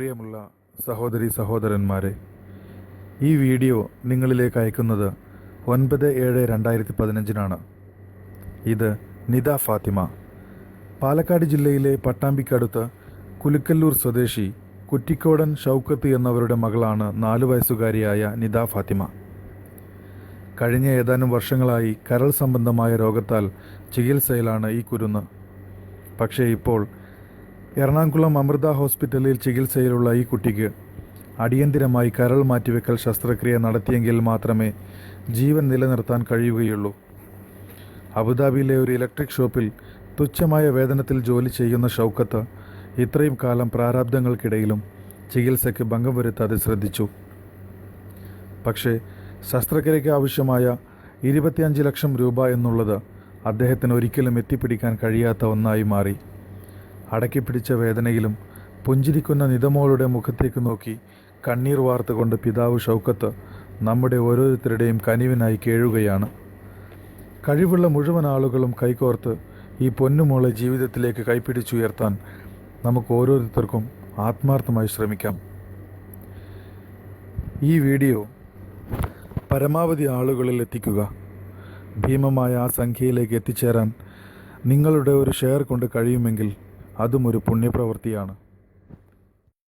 പ്രിയമുള്ള സഹോദരി സഹോദരന്മാരെ, ഈ വീഡിയോ നിങ്ങളിലേക്ക് അയക്കുന്നത് 9/7/2015 ഇത് നിദ ഫാത്തിമ, പാലക്കാട് ജില്ലയിലെ പട്ടാമ്പിക്കടുത്ത് കുലുക്കല്ലൂർ സ്വദേശി കുറ്റിക്കോടൻ ഷൗക്കത്ത് എന്നവരുടെ മകളാണ് 4 വയസ്സുകാരിയായ നിദ ഫാത്തിമ. കഴിഞ്ഞ ഏതാനും വർഷങ്ങളായി കരൾ സംബന്ധമായ രോഗത്താൽ ചികിത്സയിലാണ് ഈ കുരുന്ന്. പക്ഷേ ഇപ്പോൾ എറണാകുളം അമൃത ഹോസ്പിറ്റലിൽ ചികിത്സയിലുള്ള ഈ കുട്ടിക്ക് അടിയന്തിരമായി കരൾ മാറ്റിവെക്കൽ ശസ്ത്രക്രിയ നടത്തിയെങ്കിൽ മാത്രമേ ജീവൻ നിലനിർത്താൻ കഴിയുകയുള്ളൂ. അബുദാബിയിലെ ഒരു ഇലക്ട്രിക് ഷോപ്പിൽ തുച്ഛമായ വേതനത്തിൽ ജോലി ചെയ്യുന്ന ഷൗക്കത്ത് ഇത്രയും കാലം പ്രാരാബ്ദങ്ങൾക്കിടയിലും ചികിത്സയ്ക്ക് ഭംഗം വരുത്താതെ ശ്രദ്ധിച്ചു. പക്ഷേ ശസ്ത്രക്രിയയ്ക്ക് ആവശ്യമായ 25 ലക്ഷം രൂപ എന്നുള്ളത് അദ്ദേഹത്തിന് ഒരിക്കലും എത്തിപ്പിടിക്കാൻ കഴിയാത്ത ഒന്നായി മാറി. അടക്കിപ്പിടിച്ച വേദനയിലും പുഞ്ചിരിക്കുന്ന നിദമോളുടെ മുഖത്തേക്ക് നോക്കി കണ്ണീർ വാർത്തുകൊണ്ട് പിതാവ് ഷൗക്കത്ത് നമ്മുടെ ഓരോരുത്തരുടെയും കനിവിനായി കേഴുകയാണ്. കഴിവുള്ള മുഴുവൻ ആളുകളും കൈകോർത്ത് ഈ പൊന്നുമോളെ ജീവിതത്തിലേക്ക് കൈപ്പിടിച്ചുയർത്താൻ നമുക്ക് ഓരോരുത്തർക്കും ആത്മാർത്ഥമായി ശ്രമിക്കാം. ഈ വീഡിയോ പരമാവധി ആളുകളിൽ എത്തിക്കുക. ഭീമമായ ആ സംഖ്യയിലേക്ക് എത്തിച്ചേരാൻ നിങ്ങളുടെ ഒരു ഷെയർ കൊണ്ട് കഴിയുമെങ്കിൽ അതും ഒരു പുണ്യപ്രവൃത്തിയാണ്.